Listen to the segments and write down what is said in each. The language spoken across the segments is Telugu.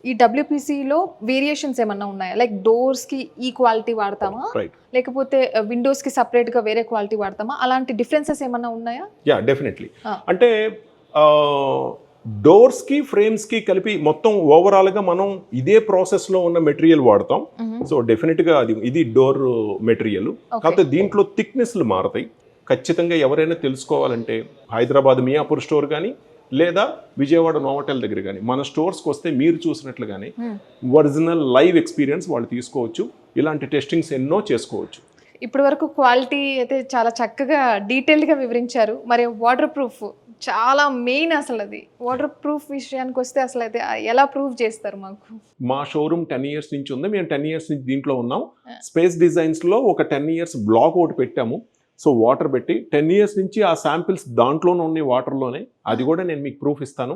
ఈ డబ్ల్యూపీసీలో వేరియేషన్స్ ఏమన్నా ఉన్నాయా? లైక్ డోర్స్కి ఈ క్వాలిటీ వాడతామా, లేకపోతే విండోస్కి సపరేట్గా వేరే క్వాలిటీ వాడతామా? అలాంటి డిఫరెన్సెస్ ఏమన్నా ఉన్నాయా? Yeah definitely. అంటే డోర్స్కి ఫ్రేమ్స్కి కలిపి మొత్తం ఓవరాల్గా మనం ఇదే ప్రాసెస్లో ఉన్న మెటీరియల్ వాడతాం. సో డెఫినెట్గా ఇది డోర్ మెటీరియల్. కాకపోతే దీంట్లో థిక్నెస్లు మారుతాయి. ఖచ్చితంగా ఎవరైనా తెలుసుకోవాలంటే హైదరాబాద్ మియాపూర్ స్టోర్ కానీ లేదా విజయవాడ నోవాటెల్ దగ్గర కానీ మన స్టోర్స్కి వస్తే మీరు చూసినట్లుగానే ఒరిజినల్ లైవ్ ఎక్స్పీరియన్స్ వాళ్ళు తీసుకోవచ్చు. ఇలాంటి టెస్టింగ్స్ ఎన్నో చేసుకోవచ్చు. ఇప్పటి వరకు క్వాలిటీ అయితే చాలా చక్కగా డీటెయిల్డ్గా వివరించారు. మరి వాటర్ ప్రూఫ్ చాలా మెయిన్. అసలు అది వాటర్ ప్రూఫ్ విషయానికి వస్తే అసలు అయితే ఎలా ప్రూఫ్ చేస్తారు మాకు? మా షోరూమ్ 10 years నుంచి ఉంది. మేము 10 years నుంచి దీంట్లో ఉన్నాం. స్పేస్ డిజైన్స్లో ఒక 10 years బ్లాక్ ఒకటి పెట్టాము. సో వాటర్ పెట్టి 10 years నుంచి ఆ శాంపిల్స్ దాంట్లోనే ఉన్నాయి, వాటర్లోనే. అది కూడా నేను మీకు ప్రూఫ్ ఇస్తాను.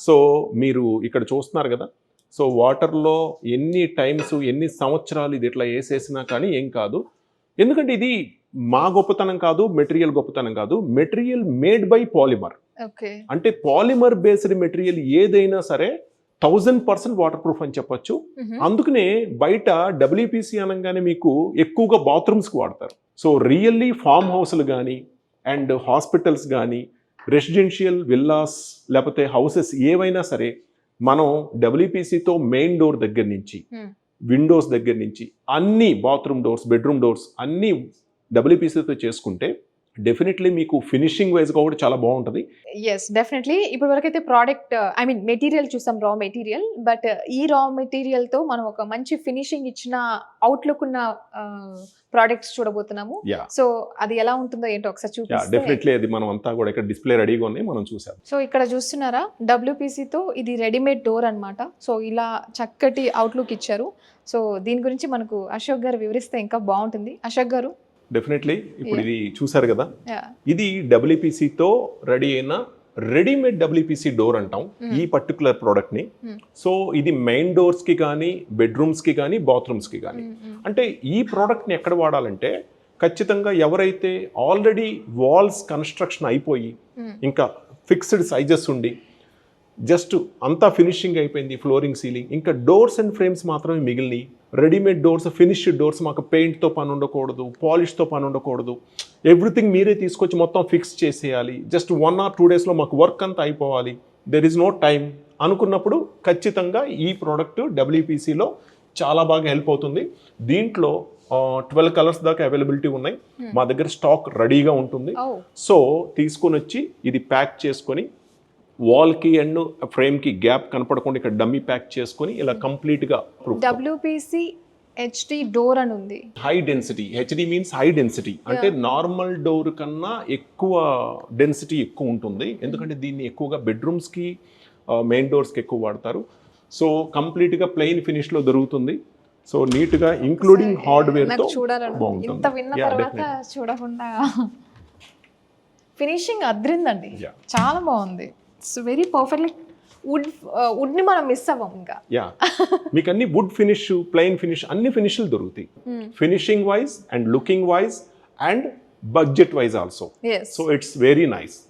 సో మీరు ఇక్కడ చూస్తున్నారు కదా, సో వాటర్లో ఎన్ని టైమ్స్ ఎన్ని సంవత్సరాలు ఇది ఇట్లా వేసేసినా కానీ ఏం కాదు. ఎందుకంటే ఇది మా గొప్పతనం కాదు, మెటీరియల్ గొప్పతనం కాదు. Material made by polymer. అంటే పాలిమర్ బేస్డ్ మెటీరియల్ ఏదైనా సరే 1000% వాటర్ ప్రూఫ్ అని చెప్పొచ్చు. అందుకనే బయట డబ్ల్యూపీసీ అనగానే మీకు ఎక్కువగా బాత్రూమ్స్కి వాడతారు. సో రియల్లీ ఫామ్ హౌస్లు కానీ అండ్ హాస్పిటల్స్ కానీ రెసిడెన్షియల్ విల్లాస్ లేకపోతే హౌసెస్ ఏవైనా సరే మనం డబ్ల్యూపీసీతో మెయిన్ డోర్ దగ్గర నుంచి విండోస్ దగ్గర నుంచి అన్ని బాత్రూమ్ డోర్స్, బెడ్రూమ్ డోర్స్ అన్నీ డబ్ల్యూపీసీతో చేసుకుంటే డెఫినెట్లీ మీకు ఫినిషింగ్ వైజ్గా కూడా చాలా బాగుంటుంది. Yes definitely. ఇప్పటి వరకు అయితే ప్రోడక్ట్ మెటీరియల్ చూసాం, రా మెటీరియల్. బట్ ఈ రా మెటీరియల్తో మనం ఒక మంచి ఫినిషింగ్ ఇచ్చిన అవుట్లుక్ ఉన్న ప్రోడక్ట్స్ చూడబోతున్నాము. సో అది ఎలా ఉంటుందో ఏంటో ఒకసారి చూపిస్తే. డెఫినెట్లీ అది మనం అంతా కూడా ఇక్కడ డిస్ప్లే రెడీగా ఉంది, మనం చూసాం. సో ఇక్కడ చూస్తున్నారా, డబ్ల్యూపీసీతో ఇది రెడీమేడ్ డోర్ అన్నమాట. సో ఇలా చక్కటి అవుట్లుక్ ఇచ్చారు. సో దీని గురించి మనకు అశోక్ గారు వివరిస్తే ఇంకా బాగుంటుంది. అశోక్ గారు. డెఫినెట్లీ. ఇప్పుడు ఇది చూసారు కదా, ఇది డబ్ల్యూపీసీతో రెడీ అయిన రెడీమేడ్ డబ్ల్యూపీసీ డోర్ అంటాం ఈ పర్టికులర్ ప్రోడక్ట్ ని. సో ఇది మెయిన్ డోర్స్ కి కానీ బెడ్రూమ్స్ కి కానీ బాత్రూమ్స్ కి కానీ. అంటే ఈ ప్రోడక్ట్ ని ఎక్కడ వాడాలంటే ఖచ్చితంగా ఎవరైతే ఆల్రెడీ వాల్స్ కన్స్ట్రక్షన్ అయిపోయి ఇంకా ఫిక్స్డ్ సైజెస్ ఉండి జస్ట్ అంతా ఫినిషింగ్ అయిపోయింది, ఫ్లోరింగ్, సీలింగ్, ఇంకా డోర్స్ అండ్ ఫ్రేమ్స్ మాత్రమే మిగిలినాయి. రెడీమేడ్ డోర్స్, ఫినిష్డ్ డోర్స్, మాకు పెయింట్తో పని ఉండకూడదు, పాలిష్తో పని ఉండకూడదు, ఎవ్రీథింగ్ మీరే తీసుకొచ్చి మొత్తం ఫిక్స్ చేసేయాలి, జస్ట్ 1 or 2 daysలో మాకు వర్క్ అంతా అయిపోవాలి, దెర్ ఈజ్ నో టైం అనుకున్నప్పుడు ఖచ్చితంగా ఈ ప్రోడక్ట్ డబ్ల్యూపీసీలో చాలా బాగా హెల్ప్ అవుతుంది. దీంట్లో 12 కలర్స్ దాకా అవైలబిలిటీ ఉన్నాయి. మా దగ్గర స్టాక్ రెడీగా ఉంటుంది. సో తీసుకొని వచ్చి ఇది ప్యాక్ చేసుకొని వాల్కి అండ్ ఫ్రేమ్కి గ్యాప్ కనపడకుండా ఇక్కడ డమ్మీ ప్యాక్ చేసుకొని ఇలా కంప్లీట్గా డబ్ల్యూపీసీ హెచ్డి డోర్ అని ఉంది. High density, HD means high density. అంటే నార్మల్ డోర్ కన్నా ఎక్కువ డెన్సిటీ ఎక్కువ ఉంటుంది. ఎందుకంటే దీన్ని ఎక్కువగా బెడ్రూమ్స్కి మెయిన్ డోర్స్కి ఎక్కువ వాడతారు. సో కంప్లీట్గా ప్లెయిన్ ఫినిష్లో దొరుకుతుంది. సో నీట్గా ఇంక్లూడింగ్ హార్డ్వేర్తో బాగుంటుంది. చూడకుండా ఫినిషింగ్ అద్రిందండి, చాలా బాగుంది. ఇట్స్ వెరీ పర్ఫెక్ట్లీ వుడ్ని మనం మిస్ అవ్వం ఇంకా. మీకు అన్ని వుడ్ ఫినిష్, ప్లెయిన్ ఫినిష్ అన్ని ఫినిష్లు దొరుకుతాయి. Finishing wise and looking wise and budget wise also. So it's very nice.